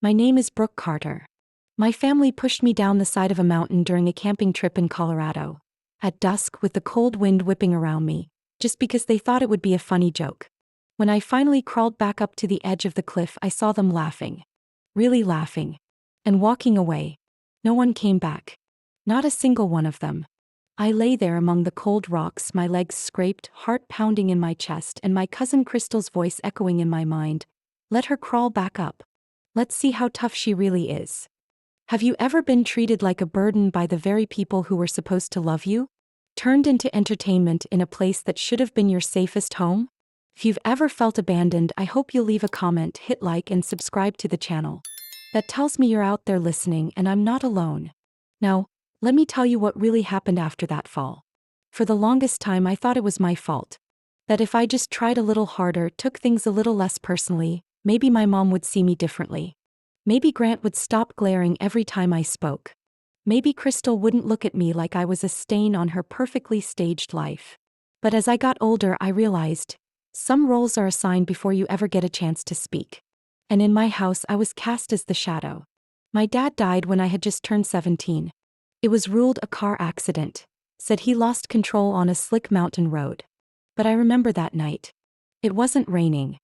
My name is Brooke Carter. My family pushed me down the side of a mountain during a camping trip in Colorado, at dusk with the cold wind whipping around me, just because they thought it would be a funny joke. When I finally crawled back up to the edge of the cliff, I saw them laughing. Really laughing. And walking away. No one came back. Not a single one of them. I lay there among the cold rocks, my legs scraped, heart pounding in my chest, and my cousin Crystal's voice echoing in my mind. Let her crawl back up. Let's see how tough she really is. Have you ever been treated like a burden by the very people who were supposed to love you? Turned into entertainment in a place that should have been your safest home? If you've ever felt abandoned, I hope you'll leave a comment, hit like, and subscribe to the channel. That tells me you're out there listening and I'm not alone. Now, let me tell you what really happened after that fall. For the longest time I thought it was my fault. That if I just tried a little harder, took things a little less personally, maybe my mom would see me differently. Maybe Grant would stop glaring every time I spoke. Maybe Crystal wouldn't look at me like I was a stain on her perfectly staged life. But as I got older, I realized, some roles are assigned before you ever get a chance to speak. And in my house, I was cast as the shadow. My dad died when I had just turned 17. It was ruled a car accident. Said he lost control on a slick mountain road. But I remember that night. It wasn't raining.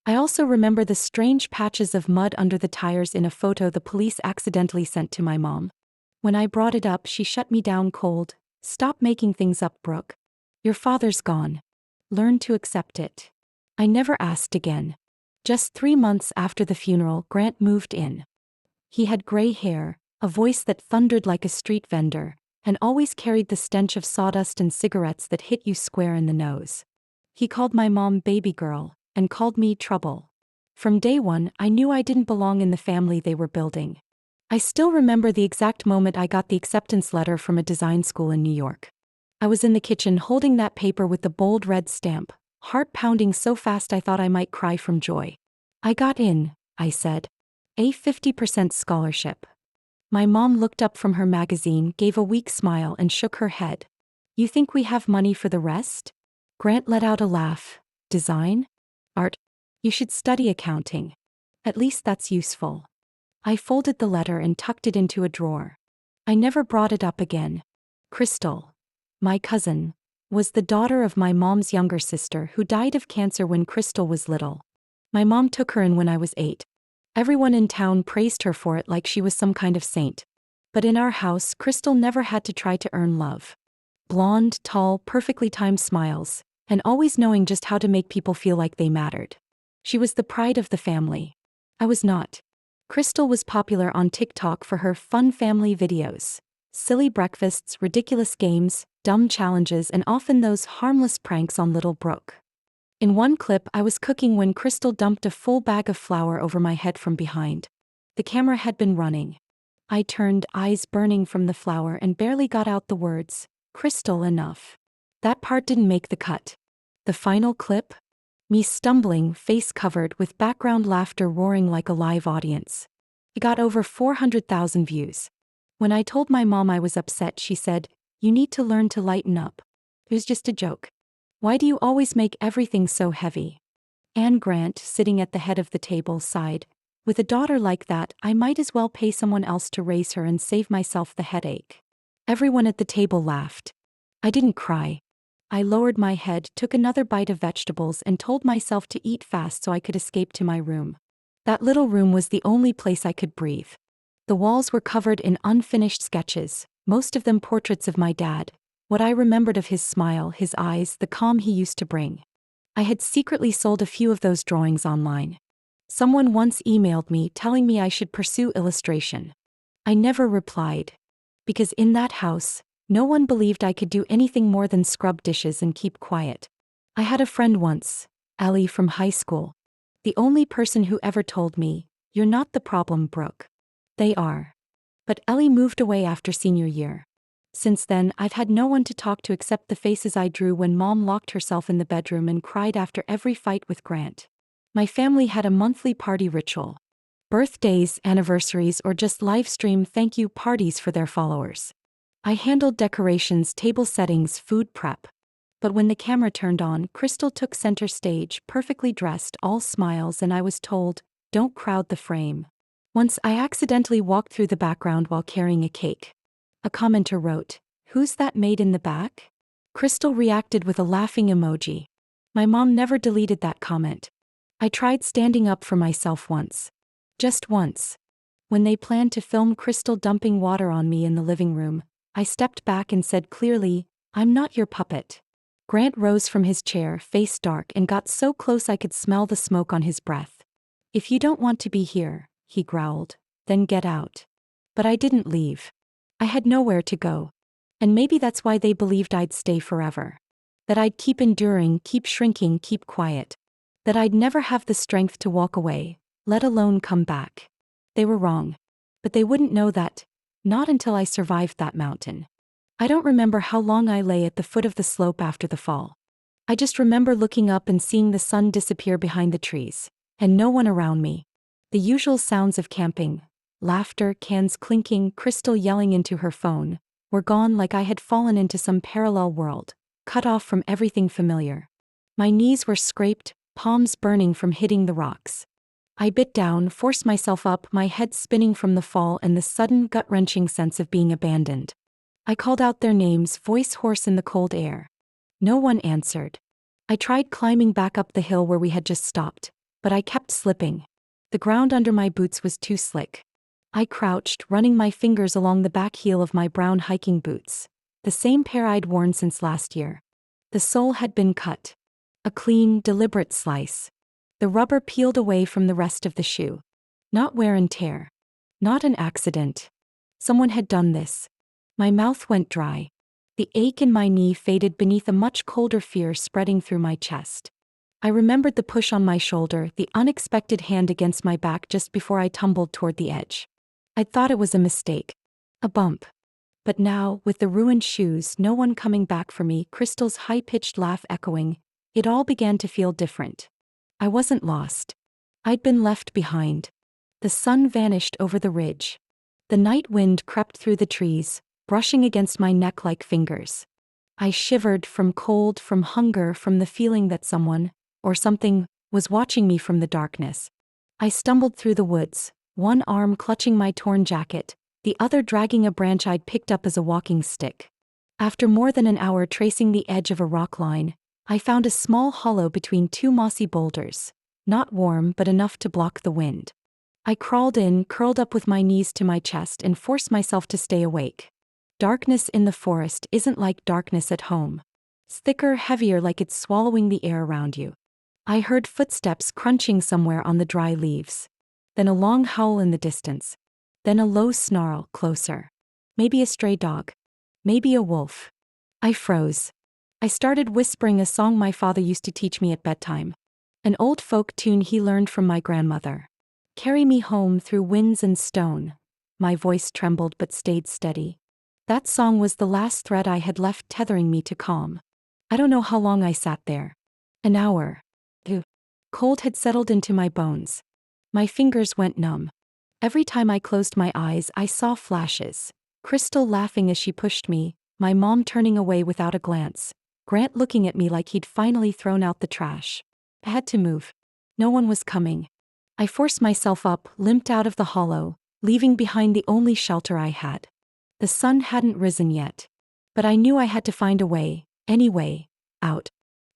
I also remember the strange patches of mud under the tires in a photo the police accidentally sent to my mom. When I brought it up, she shut me down cold. Stop making things up, Brooke. Your father's gone. Learn to accept it. I never asked again. Just 3 months after the funeral, Grant moved in. He had gray hair, a voice that thundered like a street vendor, and always carried the stench of sawdust and cigarettes that hit you square in the nose. He called my mom baby girl, and called me trouble. From day one, I knew I didn't belong in the family they were building. I still remember the exact moment I got the acceptance letter from a design school in New York. I was in the kitchen holding that paper with the bold red stamp, heart pounding so fast I thought I might cry from joy. I got in, I said. A 50% scholarship. My mom looked up from her magazine, gave a weak smile, and shook her head. You think we have money for the rest? Grant let out a laugh. Design? Art? You should study accounting. At least that's useful. I folded the letter and tucked it into a drawer. I never brought it up again. Crystal, my cousin, was the daughter of my mom's younger sister who died of cancer when Crystal was little. My mom took her in when I was 8. Everyone in town praised her for it like she was some kind of saint. But in our house, Crystal never had to try to earn love. Blonde, tall, perfectly timed smiles, and always knowing just how to make people feel like they mattered. She was the pride of the family. I was not. Crystal was popular on TikTok for her fun family videos. Silly breakfasts, ridiculous games, dumb challenges, and often those harmless pranks on little Brooke. In one clip, I was cooking when Crystal dumped a full bag of flour over my head from behind. The camera had been running. I turned, eyes burning from the flour, and barely got out the words, "Crystal, enough." That part didn't make the cut. The final clip? Me stumbling, face covered, with background laughter roaring like a live audience. It got over 400,000 views. When I told my mom I was upset, she said, "You need to learn to lighten up. It was just a joke. Why do you always make everything so heavy?" Anne Grant, sitting at the head of the table, sighed. With a daughter like that, I might as well pay someone else to raise her and save myself the headache. Everyone at the table laughed. I didn't cry. I lowered my head, took another bite of vegetables, and told myself to eat fast so I could escape to my room. That little room was the only place I could breathe. The walls were covered in unfinished sketches, most of them portraits of my dad. What I remembered of his smile, his eyes, the calm he used to bring. I had secretly sold a few of those drawings online. Someone once emailed me telling me I should pursue illustration. I never replied. Because in that house, no one believed I could do anything more than scrub dishes and keep quiet. I had a friend once, Ellie from high school. The only person who ever told me, "You're not the problem, Brooke." They are. But Ellie moved away after senior year. Since then, I've had no one to talk to except the faces I drew when Mom locked herself in the bedroom and cried after every fight with Grant. My family had a monthly party ritual. Birthdays, anniversaries, or just live stream thank you parties for their followers. I handled decorations, table settings, food prep. But when the camera turned on, Crystal took center stage, perfectly dressed, all smiles, and I was told, "Don't crowd the frame." Once I accidentally walked through the background while carrying a cake. A commenter wrote, "Who's that maid in the back?" Crystal reacted with a laughing emoji. My mom never deleted that comment. I tried standing up for myself once. Just once. When they planned to film Crystal dumping water on me in the living room, I stepped back and said clearly, "I'm not your puppet." Grant rose from his chair, face dark, and got so close I could smell the smoke on his breath. "If you don't want to be here," he growled, "then get out." But I didn't leave. I had nowhere to go. And maybe that's why they believed I'd stay forever. That I'd keep enduring, keep shrinking, keep quiet. That I'd never have the strength to walk away, let alone come back. They were wrong. But they wouldn't know that. Not until I survived that mountain. I don't remember how long I lay at the foot of the slope after the fall. I just remember looking up and seeing the sun disappear behind the trees. And no one around me. The usual sounds of camping, laughter, cans clinking, Crystal yelling into her phone, were gone like I had fallen into some parallel world, cut off from everything familiar. My knees were scraped, palms burning from hitting the rocks. I bit down, forced myself up, my head spinning from the fall and the sudden gut-wrenching sense of being abandoned. I called out their names, voice hoarse in the cold air. No one answered. I tried climbing back up the hill where we had just stopped, but I kept slipping. The ground under my boots was too slick. I crouched, running my fingers along the back heel of my brown hiking boots, the same pair I'd worn since last year. The sole had been cut. A clean, deliberate slice. The rubber peeled away from the rest of the shoe. Not wear and tear. Not an accident. Someone had done this. My mouth went dry. The ache in my knee faded beneath a much colder fear spreading through my chest. I remembered the push on my shoulder, the unexpected hand against my back just before I tumbled toward the edge. I'd thought it was a mistake. A bump. But now, with the ruined shoes, no one coming back for me, Crystal's high-pitched laugh echoing, it all began to feel different. I wasn't lost. I'd been left behind. The sun vanished over the ridge. The night wind crept through the trees, brushing against my neck like fingers. I shivered from cold, from hunger, from the feeling that someone, or something, was watching me from the darkness. I stumbled through the woods, one arm clutching my torn jacket, the other dragging a branch I'd picked up as a walking stick. After more than an hour tracing the edge of a rock line, I found a small hollow between two mossy boulders, not warm but enough to block the wind. I crawled in, curled up with my knees to my chest and forced myself to stay awake. Darkness in the forest isn't like darkness at home. It's thicker, heavier, like it's swallowing the air around you. I heard footsteps crunching somewhere on the dry leaves. Then a long howl in the distance. Then a low snarl, closer. Maybe a stray dog. Maybe a wolf. I froze. I started whispering a song my father used to teach me at bedtime. An old folk tune he learned from my grandmother. "Carry me home through winds and stone." My voice trembled but stayed steady. That song was the last thread I had left tethering me to calm. I don't know how long I sat there. An hour. The cold had settled into my bones. My fingers went numb. Every time I closed my eyes, I saw flashes. Crystal laughing as she pushed me, my mom turning away without a glance, Grant looking at me like he'd finally thrown out the trash. I had to move. No one was coming. I forced myself up, limped out of the hollow, leaving behind the only shelter I had. The sun hadn't risen yet. But I knew I had to find a way, any way, out.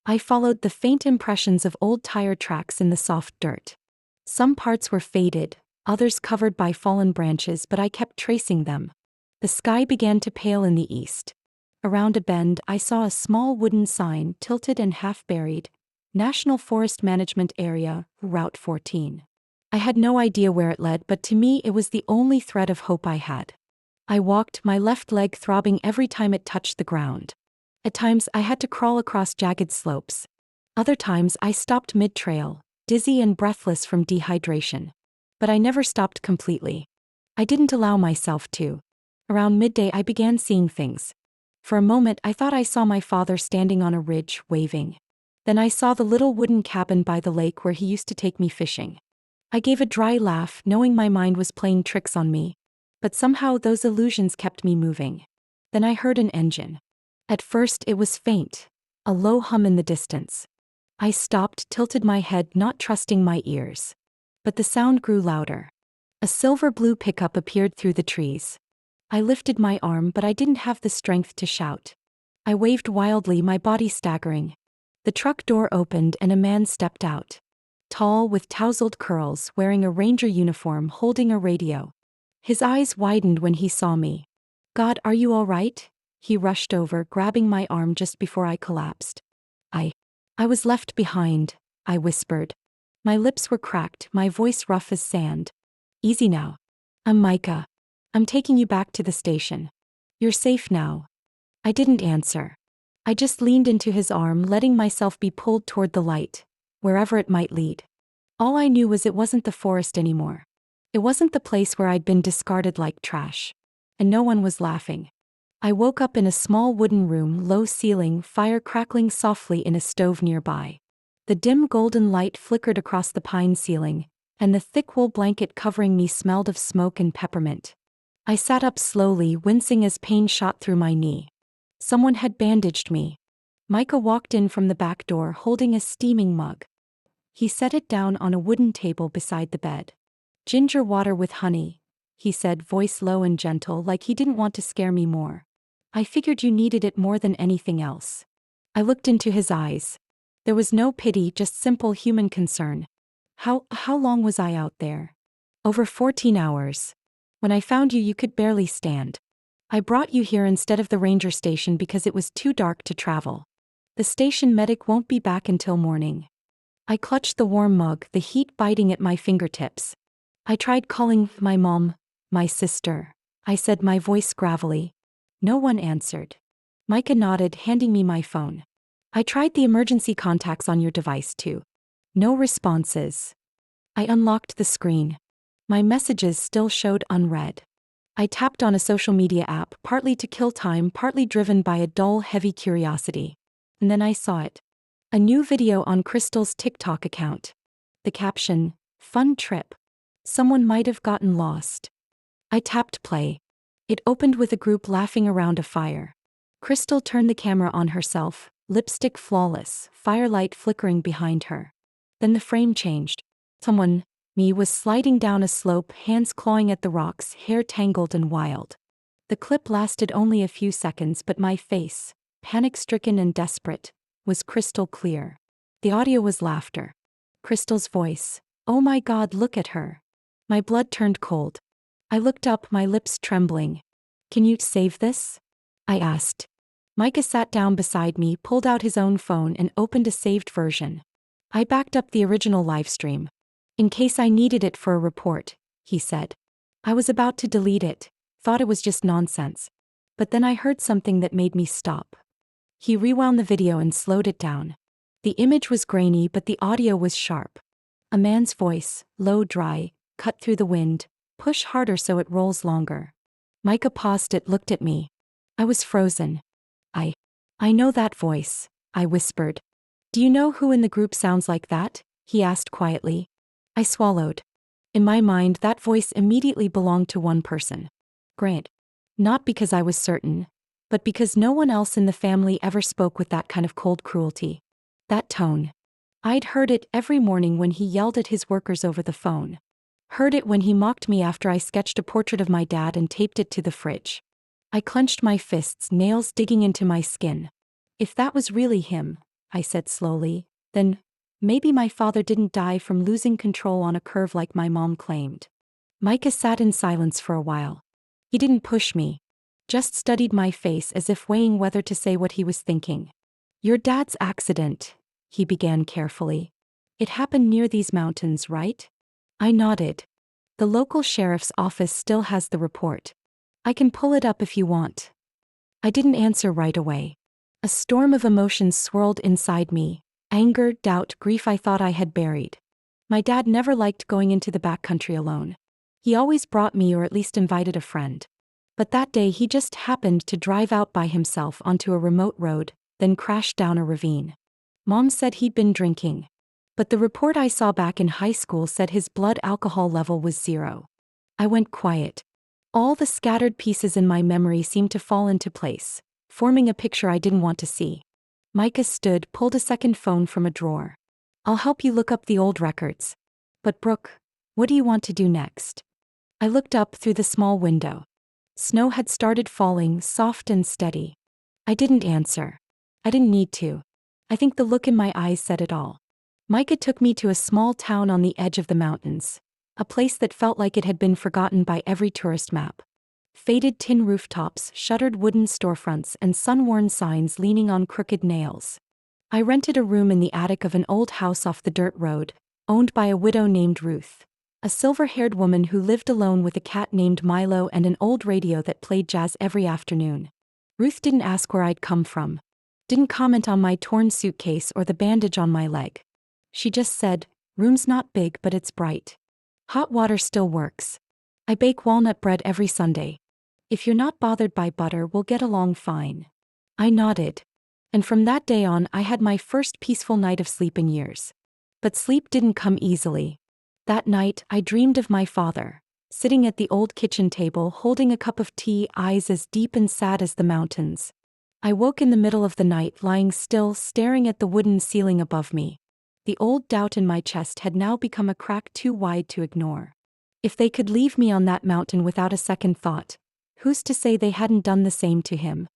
I followed the faint impressions of old tire tracks in the soft dirt. Some parts were faded, others covered by fallen branches, but I kept tracing them. The sky began to pale in the east. Around a bend, I saw a small wooden sign, tilted and half-buried, National Forest Management Area, Route 14. I had no idea where it led, but to me it was the only thread of hope I had. I walked, my left leg throbbing every time it touched the ground. At times I had to crawl across jagged slopes. Other times I stopped mid-trail, dizzy and breathless from dehydration. But I never stopped completely. I didn't allow myself to. Around midday I began seeing things. For a moment I thought I saw my father standing on a ridge, waving. Then I saw the little wooden cabin by the lake where he used to take me fishing. I gave a dry laugh, knowing my mind was playing tricks on me. But somehow those illusions kept me moving. Then I heard an engine. At first it was faint, a low hum in the distance. I stopped, tilted my head, not trusting my ears. But the sound grew louder. A silver-blue pickup appeared through the trees. I lifted my arm, but I didn't have the strength to shout. I waved wildly, my body staggering. The truck door opened and a man stepped out. Tall, with tousled curls, wearing a ranger uniform, holding a radio. His eyes widened when he saw me. "God, are you all right?" He rushed over, grabbing my arm just before I collapsed. I was left behind, I whispered. My lips were cracked, my voice rough as sand. "Easy now. I'm Micah. I'm taking you back to the station. You're safe now." I didn't answer. I just leaned into his arm, letting myself be pulled toward the light, wherever it might lead. All I knew was it wasn't the forest anymore. It wasn't the place where I'd been discarded like trash. And no one was laughing. I woke up in a small wooden room, low ceiling, fire crackling softly in a stove nearby. The dim golden light flickered across the pine ceiling, and the thick wool blanket covering me smelled of smoke and peppermint. I sat up slowly, wincing as pain shot through my knee. Someone had bandaged me. Micah walked in from the back door holding a steaming mug. He set it down on a wooden table beside the bed. "Ginger water with honey," he said, voice low and gentle, like he didn't want to scare me more. "I figured you needed it more than anything else." I looked into his eyes. There was no pity, just simple human concern. How long was I out there?" "Over 14 hours. When I found you, you could barely stand. I brought you here instead of the ranger station because it was too dark to travel. The station medic won't be back until morning." I clutched the warm mug, the heat biting at my fingertips. "I tried calling my mom, my sister," I said, my voice gravelly. No one answered. Micah nodded, handing me my phone. "I tried the emergency contacts on your device too. No responses." I unlocked the screen. My messages still showed unread. I tapped on a social media app, partly to kill time, partly driven by a dull, heavy curiosity. And then I saw it. A new video on Crystal's TikTok account. The caption, "Fun trip. Someone might have gotten lost." I tapped play. It opened with a group laughing around a fire. Crystal turned the camera on herself, lipstick flawless, firelight flickering behind her. Then the frame changed. Someone, me, was sliding down a slope, hands clawing at the rocks, hair tangled and wild. The clip lasted only a few seconds, but my face, panic-stricken and desperate, was crystal clear. The audio was laughter. Crystal's voice, "Oh my God, look at her." My blood turned cold. I looked up, my lips trembling. "Can you save this?" I asked. Micah sat down beside me, pulled out his own phone and opened a saved version. I backed up the original livestream. "In case I needed it for a report," he said. I was about to delete it, thought it was just nonsense. But then I heard something that made me stop. He rewound the video and slowed it down. The image was grainy, but the audio was sharp. A man's voice, low, dry, cut through the wind. "Push harder so it rolls longer." Micah paused it, looked at me. I was frozen. I know that voice," I whispered. "Do you know who in the group sounds like that?" he asked quietly. I swallowed. In my mind, that voice immediately belonged to one person. Grant. Not because I was certain, but because no one else in the family ever spoke with that kind of cold cruelty. That tone. I'd heard it every morning when he yelled at his workers over the phone. Heard it when he mocked me after I sketched a portrait of my dad and taped it to the fridge. I clenched my fists, nails digging into my skin. "If that was really him," I said slowly, "then maybe my father didn't die from losing control on a curve like my mom claimed." Micah sat in silence for a while. He didn't push me, just studied my face as if weighing whether to say what he was thinking. "Your dad's accident," he began carefully. "It happened near these mountains, right?" I nodded. "The local sheriff's office still has the report. I can pull it up if you want." I didn't answer right away. A storm of emotions swirled inside me. Anger, doubt, grief I thought I had buried. My dad never liked going into the backcountry alone. He always brought me, or at least invited a friend. But that day he just happened to drive out by himself onto a remote road, then crashed down a ravine. Mom said he'd been drinking. But the report I saw back in high school said his blood alcohol level was 0. I went quiet. All the scattered pieces in my memory seemed to fall into place, forming a picture I didn't want to see. Micah stood, pulled a second phone from a drawer. "I'll help you look up the old records. But Brooke, what do you want to do next?" I looked up through the small window. Snow had started falling, soft and steady. I didn't answer. I didn't need to. I think the look in my eyes said it all. Micah took me to a small town on the edge of the mountains, a place that felt like it had been forgotten by every tourist map. Faded tin rooftops, shuttered wooden storefronts, and sun-worn signs leaning on crooked nails. I rented a room in the attic of an old house off the dirt road, owned by a widow named Ruth, a silver-haired woman who lived alone with a cat named Milo and an old radio that played jazz every afternoon. Ruth didn't ask where I'd come from, didn't comment on my torn suitcase or the bandage on my leg. She just said, "Room's not big but it's bright. Hot water still works. I bake walnut bread every Sunday. If you're not bothered by butter, we'll get along fine." I nodded. And from that day on, I had my first peaceful night of sleep in years. But sleep didn't come easily. That night, I dreamed of my father, sitting at the old kitchen table holding a cup of tea, eyes as deep and sad as the mountains. I woke in the middle of the night lying still, staring at the wooden ceiling above me. The old doubt in my chest had now become a crack too wide to ignore. If they could leave me on that mountain without a second thought, who's to say they hadn't done the same to him?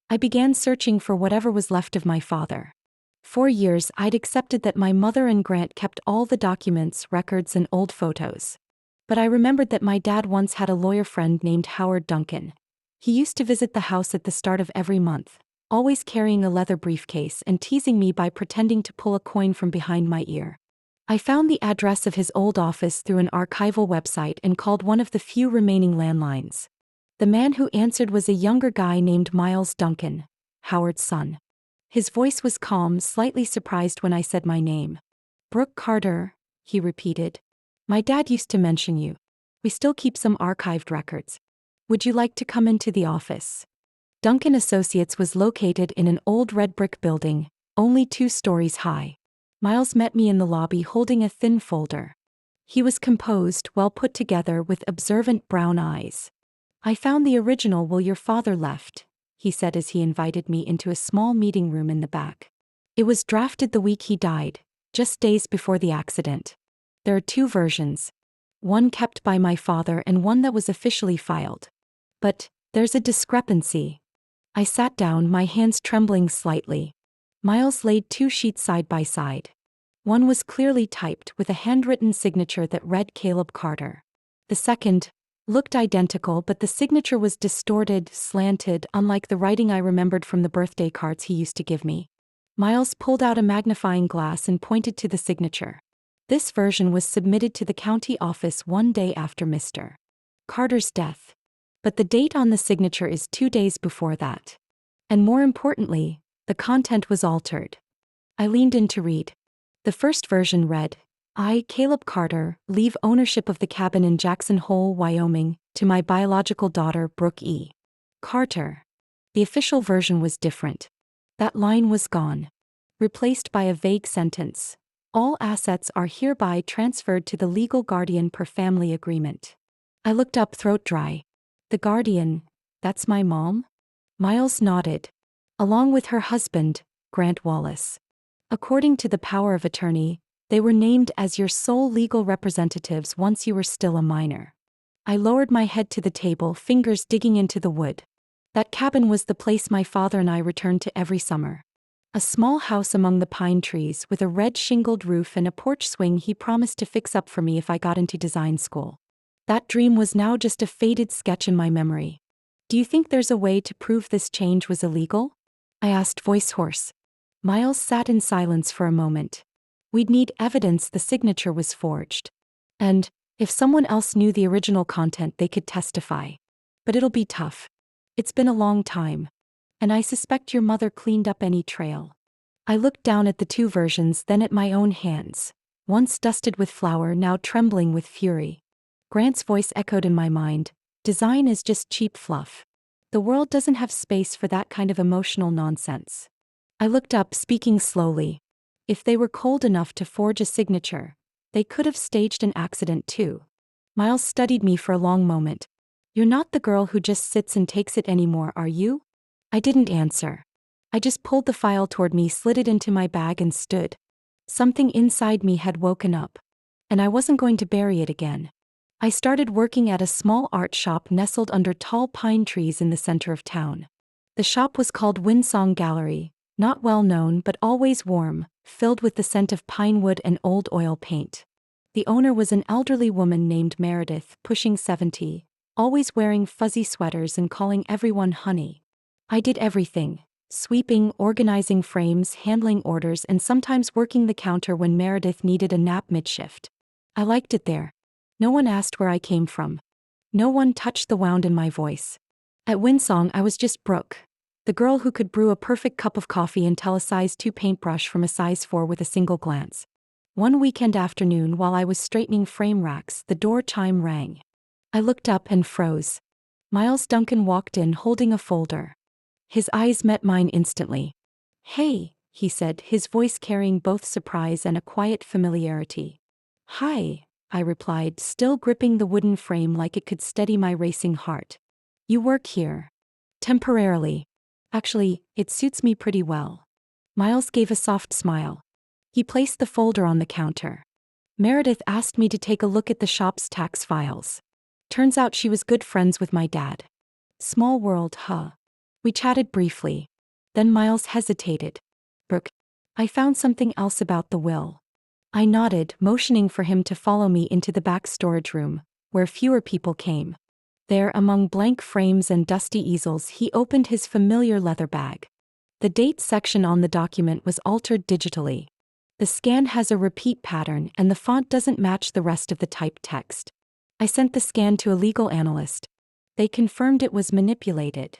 I began searching for whatever was left of my father. For years, I'd accepted that my mother and Grant kept all the documents, records, and old photos. But I remembered that my dad once had a lawyer friend named Howard Duncan. He used to visit the house at the start of every month, always carrying a leather briefcase and teasing me by pretending to pull a coin from behind my ear. I found the address of his old office through an archival website and called one of the few remaining landlines. The man who answered was a younger guy named Miles Duncan, Howard's son. His voice was calm, slightly surprised when I said my name. "Brooke Carter," he repeated. "My dad used to mention you. We still keep some archived records. Would you like to come into the office?" Duncan Associates was located in an old red brick building, only 2 stories high. Miles met me in the lobby holding a thin folder. He was composed, well put together, with observant brown eyes. "I found the original will your father left," he said as he invited me into a small meeting room in the back. "It was drafted the week he died, just days before the accident. There are 2 versions. One kept by my father and one that was officially filed. But there's a discrepancy." I sat down, my hands trembling slightly. Miles laid 2 sheets side by side. One was clearly typed with a handwritten signature that read Caleb Carter. The second looked identical, but the signature was distorted, slanted, unlike the writing I remembered from the birthday cards he used to give me. Miles pulled out a magnifying glass and pointed to the signature. This version was submitted to the county office 1 day after Mr. Carter's death. But the date on the signature is 2 days before that. And more importantly, the content was altered. I leaned in to read. The first version read, "I, Caleb Carter, leave ownership of the cabin in Jackson Hole, Wyoming, to my biological daughter, Brooke E. Carter." The official version was different. That line was gone, replaced by a vague sentence. "All assets are hereby transferred to the legal guardian per family agreement." I looked up, throat dry. "The guardian, that's my mom?" Miles nodded. "Along with her husband, Grant Wallace. According to the power of attorney, they were named as your sole legal representatives once you were still a minor." I lowered my head to the table, fingers digging into the wood. That cabin was the place my father and I returned to every summer. A small house among the pine trees with a red shingled roof and a porch swing he promised to fix up for me if I got into design school. That dream was now just a faded sketch in my memory. "Do you think there's a way to prove this change was illegal?" I asked, voice hoarse. Miles sat in silence for a moment. "We'd need evidence the signature was forged. And, if someone else knew the original content, they could testify. But it'll be tough. It's been a long time. And I suspect your mother cleaned up any trail." I looked down at the 2 versions, then at my own hands, once dusted with flour, now trembling with fury. Grant's voice echoed in my mind, "Design is just cheap fluff. The world doesn't have space for that kind of emotional nonsense." I looked up, speaking slowly. "If they were cold enough to forge a signature, they could have staged an accident too." Miles studied me for a long moment. "You're not the girl who just sits and takes it anymore, are you?" I didn't answer. I just pulled the file toward me, slid it into my bag, and stood. Something inside me had woken up. And I wasn't going to bury it again. I started working at a small art shop nestled under tall pine trees in the center of town. The shop was called Windsong Gallery, not well known but always warm, filled with the scent of pine wood and old oil paint. The owner was an elderly woman named Meredith, pushing 70, always wearing fuzzy sweaters and calling everyone honey. I did everything: sweeping, organizing frames, handling orders, and sometimes working the counter when Meredith needed a nap mid-shift. I liked it there. No one asked where I came from. No one touched the wound in my voice. At Windsong, I was just Brooke, the girl who could brew a perfect cup of coffee and tell a size 2 paintbrush from a size 4 with a single glance. One weekend afternoon, while I was straightening frame racks, the door chime rang. I looked up and froze. Miles Duncan walked in holding a folder. His eyes met mine instantly. "Hey," he said, his voice carrying both surprise and a quiet familiarity. "Hi," I replied, still gripping the wooden frame like it could steady my racing heart. "You work here?" "Temporarily. Actually, it suits me pretty well." Miles gave a soft smile. He placed the folder on the counter. "Meredith asked me to take a look at the shop's tax files. Turns out she was good friends with my dad." Small world, huh? We chatted briefly. Then Miles hesitated. "Brooke, I found something else about the will." I nodded, motioning for him to follow me into the back storage room, where fewer people came. There, among blank frames and dusty easels, he opened his familiar leather bag. The date section on the document was altered digitally. The scan has a repeat pattern and the font doesn't match the rest of the typed text. I sent the scan to a legal analyst. They confirmed it was manipulated.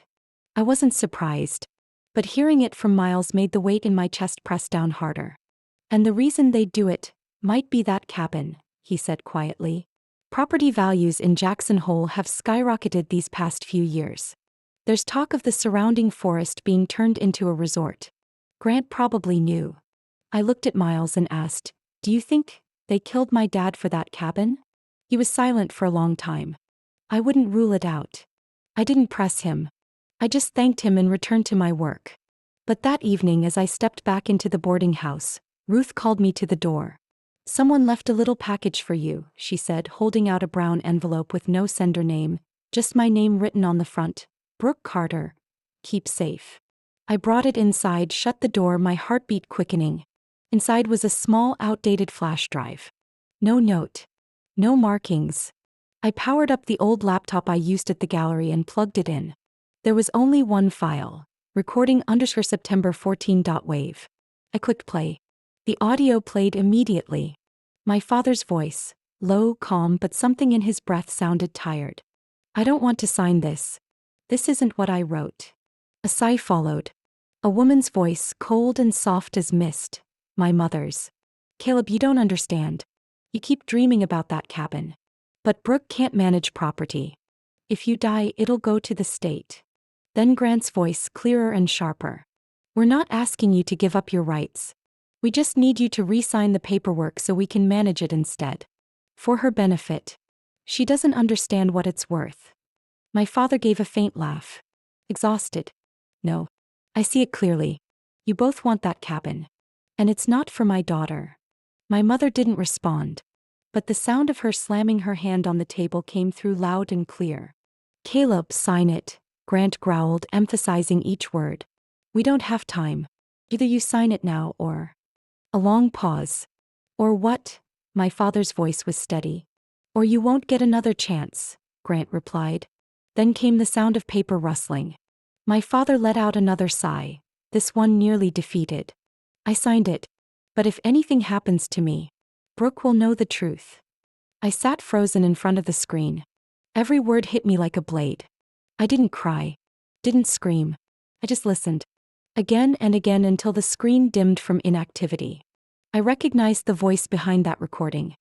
I wasn't surprised, but hearing it from Miles made the weight in my chest press down harder. "And the reason they do it might be that cabin," he said quietly. "Property values in Jackson Hole have skyrocketed these past few years. There's talk of the surrounding forest being turned into a resort. Grant probably knew." I looked at Miles and asked, "Do you think they killed my dad for that cabin?" He was silent for a long time. "I wouldn't rule it out." I didn't press him. I just thanked him and returned to my work. But that evening, as I stepped back into the boarding house, Ruth called me to the door. "Someone left a little package for you," she said, holding out a brown envelope with no sender name, just my name written on the front. "Brooke Carter. Keep safe." I brought it inside, shut the door, my heartbeat quickening. Inside was a small, outdated flash drive. No note. No markings. I powered up the old laptop I used at the gallery and plugged it in. There was only one file, recording_September 14.wave. I clicked play. The audio played immediately. My father's voice, low, calm, but something in his breath sounded tired. "I don't want to sign this. This isn't what I wrote." A sigh followed. A woman's voice, cold and soft as mist. My mother's. "Caleb, you don't understand. You keep dreaming about that cabin. But Brooke can't manage property. If you die, it'll go to the state." Then Grant's voice, clearer and sharper. "We're not asking you to give up your rights. We just need you to re-sign the paperwork so we can manage it instead. For her benefit. She doesn't understand what it's worth." My father gave a faint laugh. Exhausted. "No. I see it clearly. You both want that cabin. And it's not for my daughter." My mother didn't respond. But the sound of her slamming her hand on the table came through loud and clear. "Caleb, sign it," Grant growled, emphasizing each word. "We don't have time. Either you sign it now or..." A long pause. "Or what?" My father's voice was steady. "Or you won't get another chance," Grant replied. Then came the sound of paper rustling. My father let out another sigh, this one nearly defeated. "I signed it. But if anything happens to me, Brooke will know the truth." I sat frozen in front of the screen. Every word hit me like a blade. I didn't cry. Didn't scream. I just listened. Again and again until the screen dimmed from inactivity. I recognized the voice behind that recording.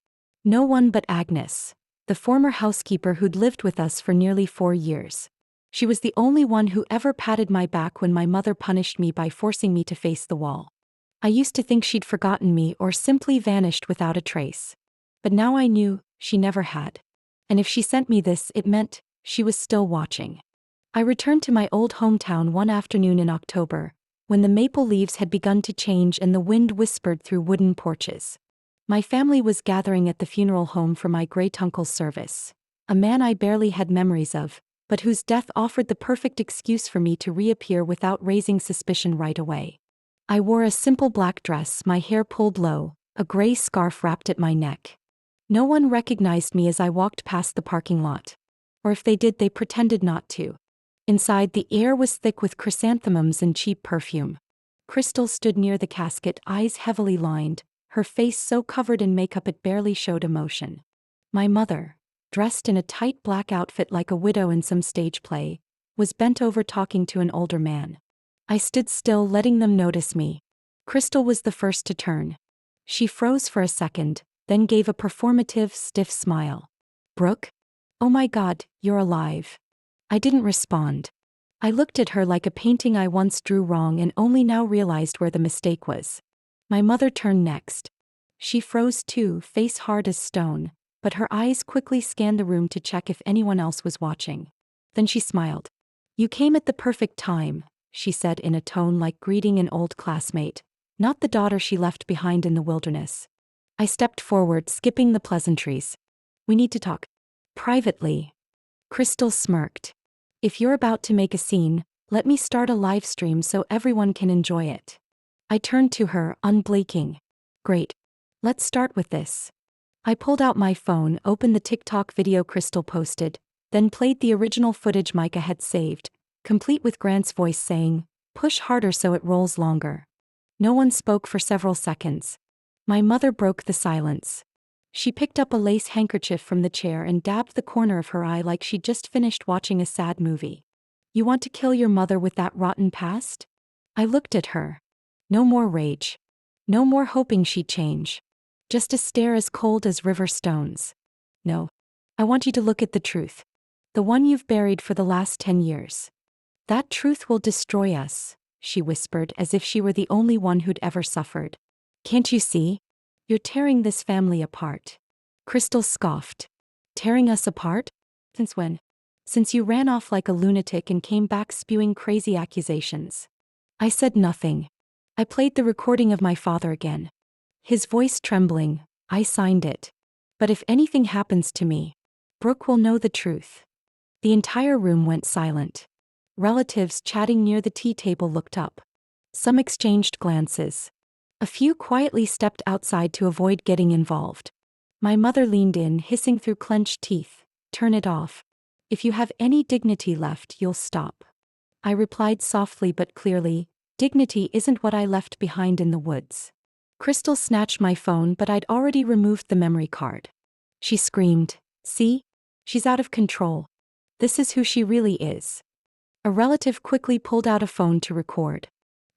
No one but Agnes, the former housekeeper who'd lived with us for nearly 4 years. She was the only one who ever patted my back when my mother punished me by forcing me to face the wall. I used to think she'd forgotten me or simply vanished without a trace. But now I knew she never had. And if she sent me this, it meant she was still watching. I returned to my old hometown one afternoon in October, when the maple leaves had begun to change and the wind whispered through wooden porches. My family was gathering at the funeral home for my great-uncle's service. A man I barely had memories of, but whose death offered the perfect excuse for me to reappear without raising suspicion right away. I wore a simple black dress, my hair pulled low, a gray scarf wrapped at my neck. No one recognized me as I walked past the parking lot. Or if they did, they pretended not to. Inside, the air was thick with chrysanthemums and cheap perfume. Crystal stood near the casket, eyes heavily lined, her face so covered in makeup it barely showed emotion. My mother, dressed in a tight black outfit like a widow in some stage play, was bent over talking to an older man. I stood still, letting them notice me. Crystal was the first to turn. She froze for a second, then gave a performative, stiff smile. "Brooke? Oh my God, you're alive." I didn't respond. I looked at her like a painting I once drew wrong and only now realized where the mistake was. My mother turned next. She froze too, face hard as stone, but her eyes quickly scanned the room to check if anyone else was watching. Then she smiled. "You came at the perfect time," she said in a tone like greeting an old classmate, not the daughter she left behind in the wilderness. I stepped forward, skipping the pleasantries. "We need to talk. Privately." Crystal smirked. "If you're about to make a scene, let me start a live stream so everyone can enjoy it." I turned to her, unblinking. "Great. Let's start with this." I pulled out my phone, opened the TikTok video Crystal posted, then played the original footage Micah had saved, complete with Grant's voice saying, "Push harder so it rolls longer." No one spoke for several seconds. My mother broke the silence. She picked up a lace handkerchief from the chair and dabbed the corner of her eye like she'd just finished watching a sad movie. "You want to kill your mother with that rotten past?" I looked at her. No more rage. No more hoping she'd change. Just a stare as cold as river stones. "No. I want you to look at the truth. The one you've buried for the last 10 years. That truth will destroy us," she whispered as if she were the only one who'd ever suffered. "Can't you see? You're tearing this family apart." Crystal scoffed. "Tearing us apart? Since when?" "Since you ran off like a lunatic and came back spewing crazy accusations." I said nothing. I played the recording of my father again. His voice trembling. "I signed it. But if anything happens to me, Brooke will know the truth." The entire room went silent. Relatives chatting near the tea table looked up. Some exchanged glances. A few quietly stepped outside to avoid getting involved. My mother leaned in, hissing through clenched teeth, "Turn it off. If you have any dignity left, you'll stop." I replied softly but clearly, "Dignity isn't what I left behind in the woods." Crystal snatched my phone, but I'd already removed the memory card. She screamed, "See? She's out of control. This is who she really is." A relative quickly pulled out a phone to record.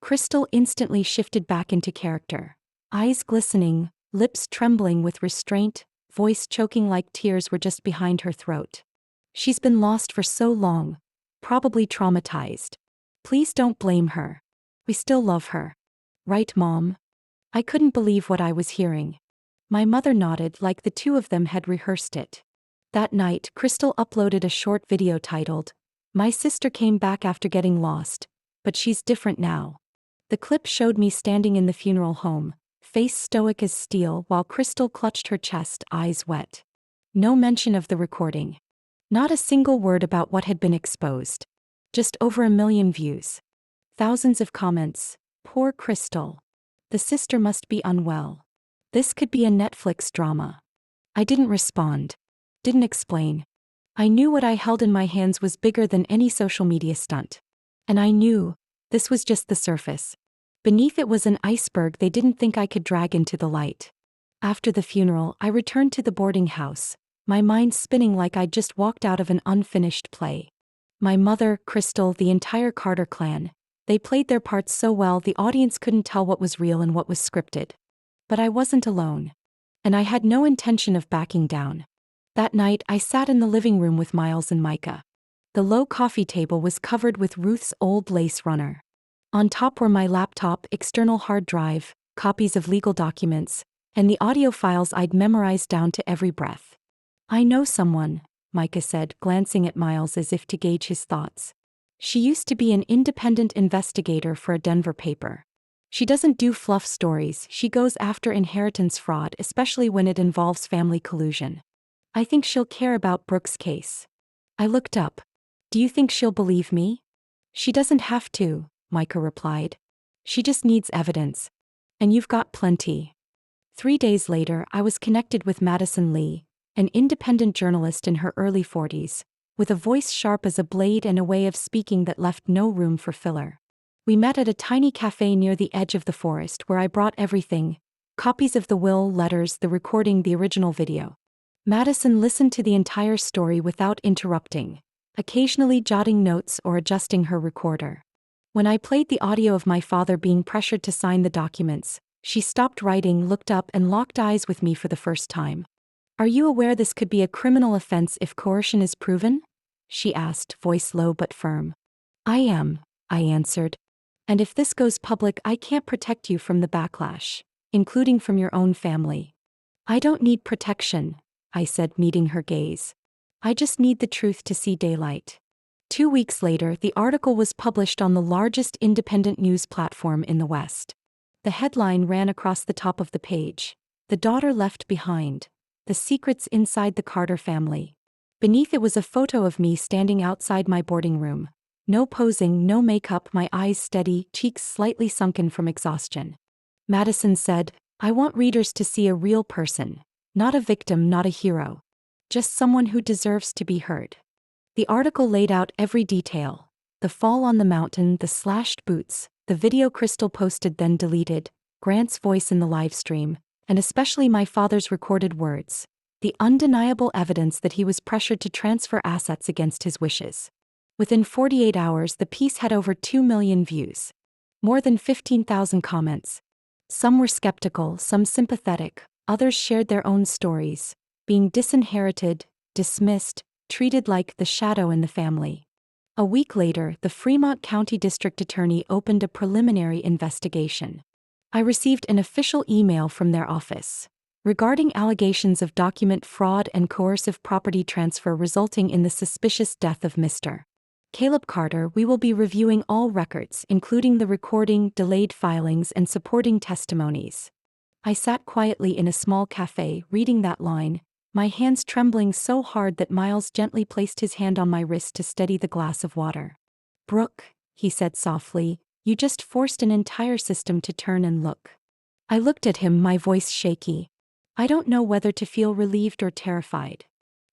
Crystal instantly shifted back into character. Eyes glistening, lips trembling with restraint, voice choking like tears were just behind her throat. "She's been lost for so long. Probably traumatized. Please don't blame her. We still love her. Right, Mom?" I couldn't believe what I was hearing. My mother nodded like the two of them had rehearsed it. That night, Crystal uploaded a short video titled, "My sister came back after getting lost, but she's different now." The clip showed me standing in the funeral home, face stoic as steel while Crystal clutched her chest, eyes wet. No mention of the recording. Not a single word about what had been exposed. Just over 1 million views. Thousands of comments. "Poor Crystal. The sister must be unwell. This could be a Netflix drama." I didn't respond. Didn't explain. I knew what I held in my hands was bigger than any social media stunt. And I knew this was just the surface. Beneath it was an iceberg they didn't think I could drag into the light. After the funeral, I returned to the boarding house, my mind spinning like I'd just walked out of an unfinished play. My mother, Crystal, the entire Carter clan, they played their parts so well the audience couldn't tell what was real and what was scripted. But I wasn't alone. And I had no intention of backing down. That night, I sat in the living room with Miles and Micah. The low coffee table was covered with Ruth's old lace runner. On top were my laptop, external hard drive, copies of legal documents, and the audio files I'd memorized down to every breath. "I know someone," Micah said, glancing at Miles as if to gauge his thoughts. "She used to be an independent investigator for a Denver paper. She doesn't do fluff stories, she goes after inheritance fraud, especially when it involves family collusion. I think she'll care about Brooke's case. I looked up. Do you think she'll believe me? She doesn't have to, Micah replied. She just needs evidence. And you've got plenty. 3 days later, I was connected with Madison Lee, an independent journalist in her early 40s, with a voice sharp as a blade and a way of speaking that left no room for filler. We met at a tiny cafe near the edge of the forest where I brought everything: copies of the will, letters, the recording, the original video. Madison listened to the entire story without interrupting, occasionally jotting notes or adjusting her recorder. When I played the audio of my father being pressured to sign the documents, she stopped writing, looked up, and locked eyes with me for the first time. Are you aware this could be a criminal offense if coercion is proven? She asked, voice low but firm. I am, I answered. And if this goes public, I can't protect you from the backlash, including from your own family. I don't need protection, I said, meeting her gaze. I just need the truth to see daylight. 2 weeks later, the article was published on the largest independent news platform in the West. The headline ran across the top of the page: "The Daughter Left Behind. The Secrets Inside the Carter Family." Beneath it was a photo of me standing outside my boarding room. No posing, no makeup, my eyes steady, cheeks slightly sunken from exhaustion. Madison said, I want readers to see a real person. Not a victim, not a hero. Just someone who deserves to be heard. The article laid out every detail: the fall on the mountain, the slashed boots, the video Crystal posted then deleted, Grant's voice in the live stream, and especially my father's recorded words, the undeniable evidence that he was pressured to transfer assets against his wishes. Within 48 hours, the piece had over 2 million views. More than 15,000 comments. Some were skeptical, some sympathetic, others shared their own stories, being disinherited, dismissed, treated like the shadow in the family. A week later, the Fremont County District Attorney opened a preliminary investigation. I received an official email from their office regarding allegations of document fraud and coercive property transfer resulting in the suspicious death of Mr. Caleb Carter. We will be reviewing all records, including the recording, delayed filings, and supporting testimonies. I sat quietly in a small cafe, reading that line, my hands trembling so hard that Miles gently placed his hand on my wrist to steady the glass of water. Brooke, he said softly, you just forced an entire system to turn and look. I looked at him, my voice shaky. I don't know whether to feel relieved or terrified.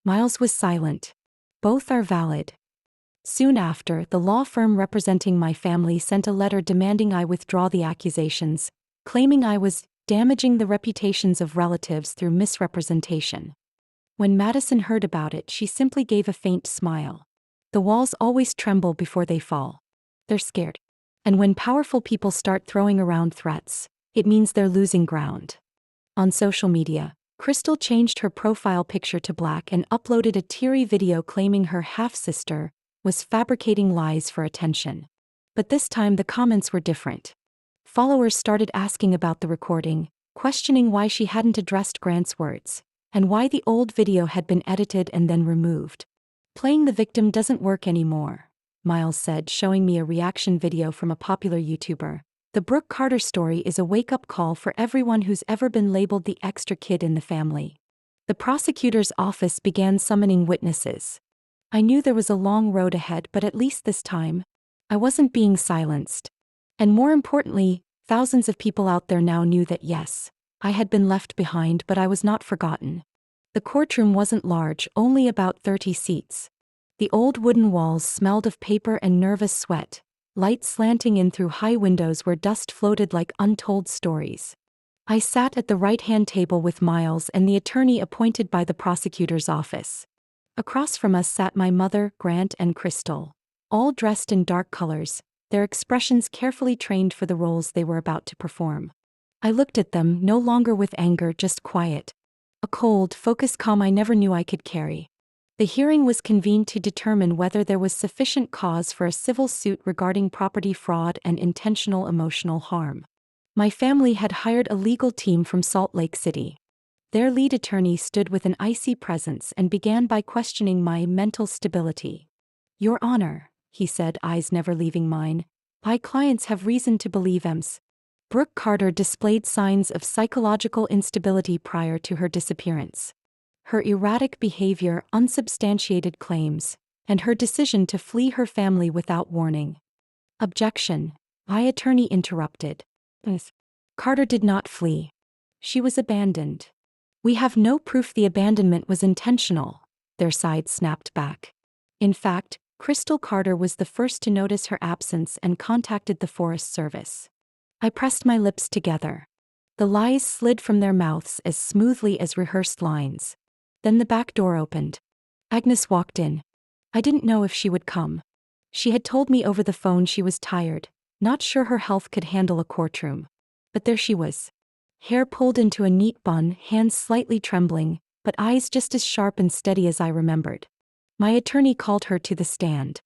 Miles was silent. Both are valid. Soon after, the law firm representing my family sent a letter demanding I withdraw the accusations, claiming I was damaging the reputations of relatives through misrepresentation. When Madison heard about it, she simply gave a faint smile. The walls always tremble before they fall. They're scared. And when powerful people start throwing around threats, it means they're losing ground. On social media, Crystal changed her profile picture to black and uploaded a teary video claiming her half-sister was fabricating lies for attention. But this time the comments were different. Followers started asking about the recording, questioning why she hadn't addressed Grant's words, and why the old video had been edited and then removed. Playing the victim doesn't work anymore, Miles said, showing me a reaction video from a popular YouTuber. The Brooke Carter story is a wake-up call for everyone who's ever been labeled the extra kid in the family. The prosecutor's office began summoning witnesses. I knew there was a long road ahead, but at least this time, I wasn't being silenced. And more importantly, thousands of people out there now knew that yes, I had been left behind, but I was not forgotten. The courtroom wasn't large, only about 30 seats. The old wooden walls smelled of paper and nervous sweat, light slanting in through high windows where dust floated like untold stories. I sat at the right-hand table with Miles and the attorney appointed by the prosecutor's office. Across from us sat my mother, Grant, and Crystal, all dressed in dark colors, their expressions carefully trained for the roles they were about to perform. I looked at them, no longer with anger, just quiet. A cold, focused calm I never knew I could carry. The hearing was convened to determine whether there was sufficient cause for a civil suit regarding property fraud and intentional emotional harm. My family had hired a legal team from Salt Lake City. Their lead attorney stood with an icy presence and began by questioning my mental stability. Your Honor, he said, eyes never leaving mine, my clients have reason to believe Ms. Brooke Carter displayed signs of psychological instability prior to her disappearance. Her erratic behavior, unsubstantiated claims, and her decision to flee her family without warning. Objection. My attorney interrupted. Carter did not flee. She was abandoned. We have no proof the abandonment was intentional, their side snapped back. In fact, Crystal Carter was the first to notice her absence and contacted the Forest Service. I pressed my lips together. The lies slid from their mouths as smoothly as rehearsed lines. Then the back door opened. Agnes walked in. I didn't know if she would come. She had told me over the phone she was tired, not sure her health could handle a courtroom. But there she was. Hair pulled into a neat bun, hands slightly trembling, but eyes just as sharp and steady as I remembered. My attorney called her to the stand.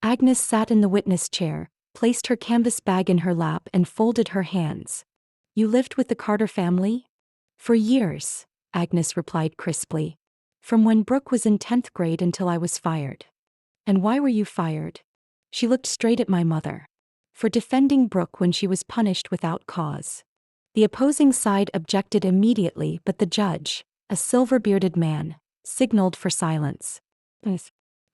Agnes sat in the witness chair, placed her canvas bag in her lap and folded her hands. You lived with the Carter family? For years, Agnes replied crisply. From when Brooke was in 10th grade until I was fired. And why were you fired? She looked straight at my mother. For defending Brooke when she was punished without cause. The opposing side objected immediately, but the judge, a silver-bearded man, signaled for silence.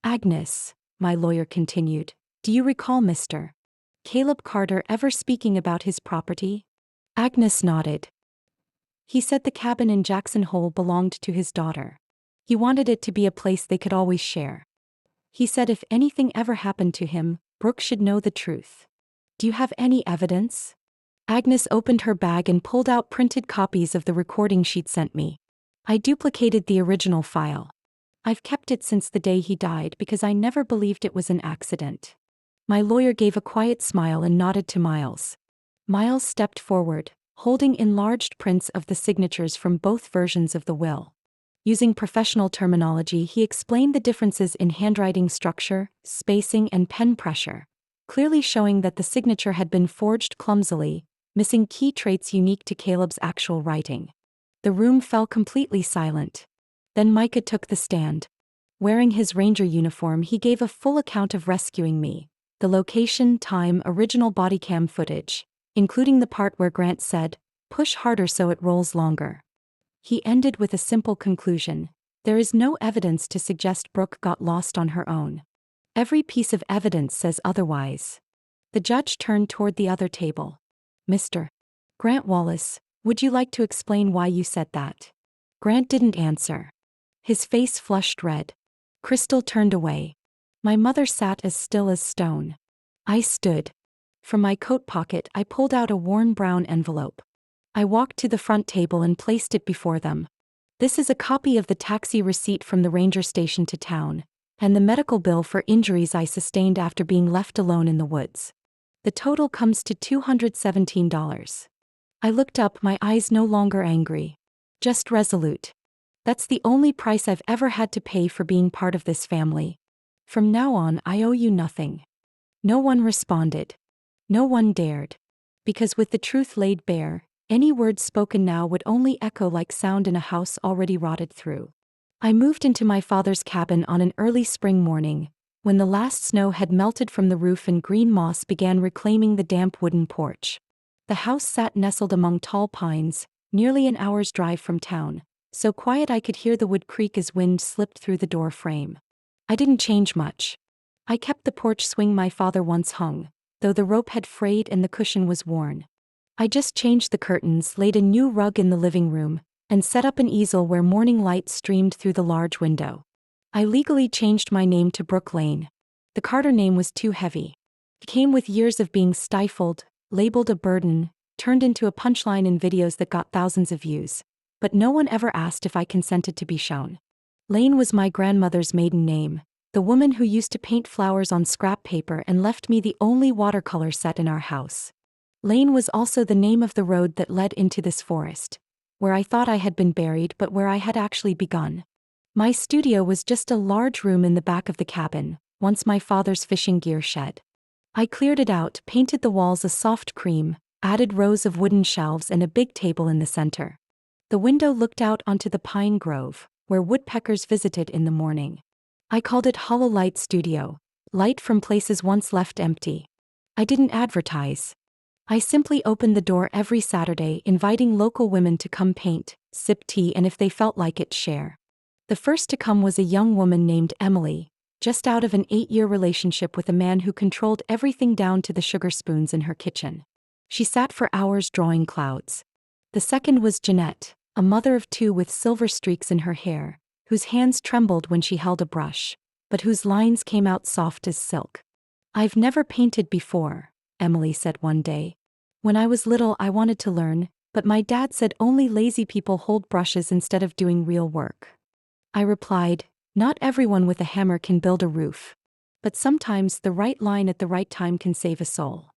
Agnes, my lawyer continued, do you recall Mr. Caleb Carter ever speaking about his property? Agnes nodded. He said the cabin in Jackson Hole belonged to his daughter. He wanted it to be a place they could always share. He said if anything ever happened to him, Brooke should know the truth. Do you have any evidence? Agnes opened her bag and pulled out printed copies of the recording she'd sent me. I duplicated the original file. I've kept it since the day he died because I never believed it was an accident. My lawyer gave a quiet smile and nodded to Miles. Miles stepped forward, holding enlarged prints of the signatures from both versions of the will. Using professional terminology, he explained the differences in handwriting structure, spacing, and pen pressure, clearly showing that the signature had been forged clumsily, missing key traits unique to Caleb's actual writing. The room fell completely silent. Then Micah took the stand. Wearing his ranger uniform, he gave a full account of rescuing me, the location, time, original body cam footage, including the part where Grant said, "Push harder so it rolls longer." He ended with a simple conclusion. There is no evidence to suggest Brooke got lost on her own. Every piece of evidence says otherwise. The judge turned toward the other table. Mr. Grant Wallace, would you like to explain why you said that? Grant didn't answer. His face flushed red. Crystal turned away. My mother sat as still as stone. I stood. From my coat pocket, I pulled out a worn brown envelope. I walked to the front table and placed it before them. This is a copy of the taxi receipt from the ranger station to town, and the medical bill for injuries I sustained after being left alone in the woods. The total comes to $217. I looked up, my eyes no longer angry. Just resolute. That's the only price I've ever had to pay for being part of this family. From now on, I owe you nothing. No one responded. No one dared. Because with the truth laid bare, any words spoken now would only echo like sound in a house already rotted through. I moved into my father's cabin on an early spring morning, when the last snow had melted from the roof and green moss began reclaiming the damp wooden porch. The house sat nestled among tall pines, nearly an hour's drive from town, so quiet I could hear the wood creak as wind slipped through the door frame. I didn't change much. I kept the porch swing my father once hung, though the rope had frayed and the cushion was worn. I just changed the curtains, laid a new rug in the living room, and set up an easel where morning light streamed through the large window. I legally changed my name to Brooke Lane. The Carter name was too heavy. It came with years of being stifled, labeled a burden, turned into a punchline in videos that got thousands of views. But no one ever asked if I consented to be shown. Lane was my grandmother's maiden name, the woman who used to paint flowers on scrap paper and left me the only watercolor set in our house. Lane was also the name of the road that led into this forest, where I thought I had been buried but where I had actually begun. My studio was just a large room in the back of the cabin, once my father's fishing gear shed. I cleared it out, painted the walls a soft cream, added rows of wooden shelves and a big table in the center. The window looked out onto the pine grove, where woodpeckers visited in the morning. I called it Hollow Light Studio, light from places once left empty. I didn't advertise. I simply opened the door every Saturday, inviting local women to come paint, sip tea, and if they felt like it, share. The first to come was a young woman named Emily, just out of an 8-year relationship with a man who controlled everything down to the sugar spoons in her kitchen. She sat for hours drawing clouds. The second was Jeanette, a mother of 2 with silver streaks in her hair, whose hands trembled when she held a brush, but whose lines came out soft as silk. "I've never painted before," Emily said one day. "When I was little, I wanted to learn, but my dad said only lazy people hold brushes instead of doing real work." I replied, "Not everyone with a hammer can build a roof. But sometimes the right line at the right time can save a soul."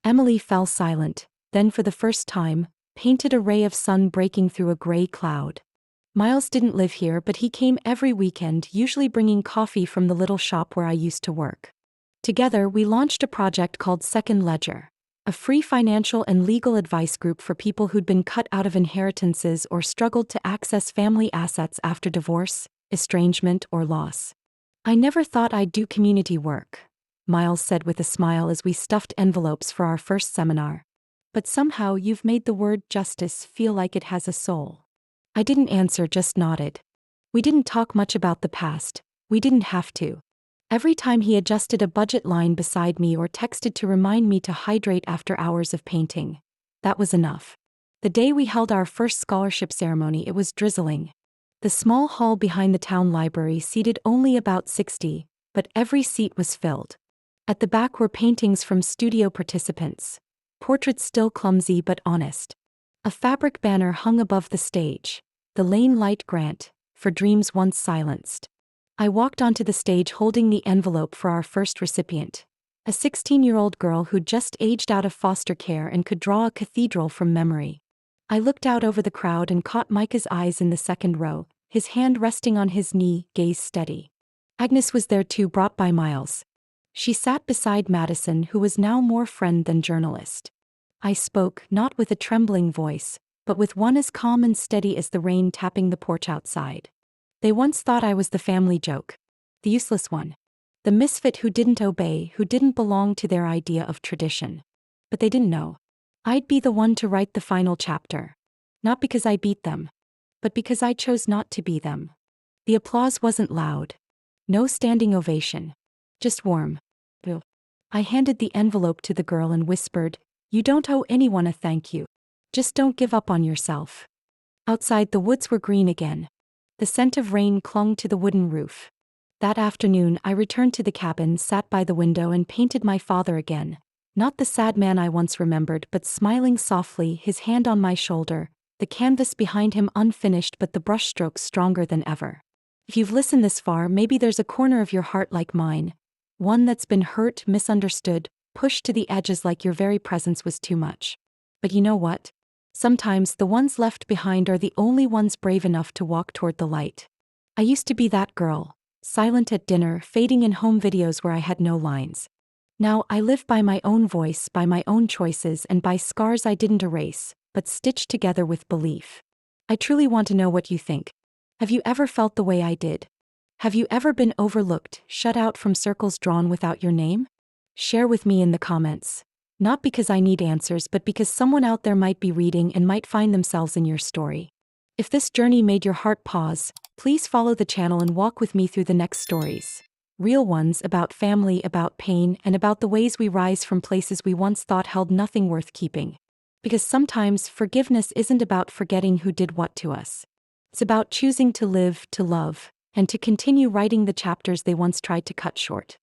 Emily fell silent, then for the first time, painted a ray of sun breaking through a gray cloud. Miles didn't live here, but he came every weekend, usually bringing coffee from the little shop where I used to work. Together, we launched a project called Second Ledger, a free financial and legal advice group for people who'd been cut out of inheritances or struggled to access family assets after divorce, estrangement, or loss. "I never thought I'd do community work," Miles said with a smile as we stuffed envelopes for our first seminar. "But somehow you've made the word justice feel like it has a soul." I didn't answer, just nodded. We didn't talk much about the past. We didn't have to. Every time he adjusted a budget line beside me or texted to remind me to hydrate after hours of painting, that was enough. The day we held our first scholarship ceremony, it was drizzling. The small hall behind the town library seated only about 60, but every seat was filled. At the back were paintings from studio participants, portraits still clumsy but honest. A fabric banner hung above the stage, "The Lane Light Grant, for Dreams Once Silenced." I walked onto the stage holding the envelope for our first recipient, a 16-year-old girl who'd just aged out of foster care and could draw a cathedral from memory. I looked out over the crowd and caught Micah's eyes in the second row, his hand resting on his knee, gaze steady. Agnes was there too, brought by Miles. She sat beside Madison, who was now more friend than journalist. I spoke, not with a trembling voice, but with one as calm and steady as the rain tapping the porch outside. "They once thought I was the family joke. The useless one. The misfit who didn't obey, who didn't belong to their idea of tradition. But they didn't know. I'd be the one to write the final chapter. Not because I beat them, but because I chose not to be them." The applause wasn't loud. No standing ovation. Just warm. I handed the envelope to the girl and whispered, "You don't owe anyone a thank you. Just don't give up on yourself." Outside, the woods were green again. The scent of rain clung to the wooden roof. That afternoon, I returned to the cabin, sat by the window, and painted my father again. Not the sad man I once remembered, but smiling softly, his hand on my shoulder, the canvas behind him unfinished but the brushstrokes stronger than ever. If you've listened this far, maybe there's a corner of your heart like mine, one that's been hurt, misunderstood, pushed to the edges like your very presence was too much. But you know what? Sometimes the ones left behind are the only ones brave enough to walk toward the light. I used to be that girl, silent at dinner, fading in home videos where I had no lines. Now I live by my own voice, by my own choices, and by scars I didn't erase, but stitched together with belief. I truly want to know what you think. Have you ever felt the way I did? Have you ever been overlooked, shut out from circles drawn without your name? Share with me in the comments. Not because I need answers, but because someone out there might be reading and might find themselves in your story. If this journey made your heart pause, please follow the channel and walk with me through the next stories. Real ones, about family, about pain, and about the ways we rise from places we once thought held nothing worth keeping. Because sometimes forgiveness isn't about forgetting who did what to us. It's about choosing to live, to love, and to continue writing the chapters they once tried to cut short.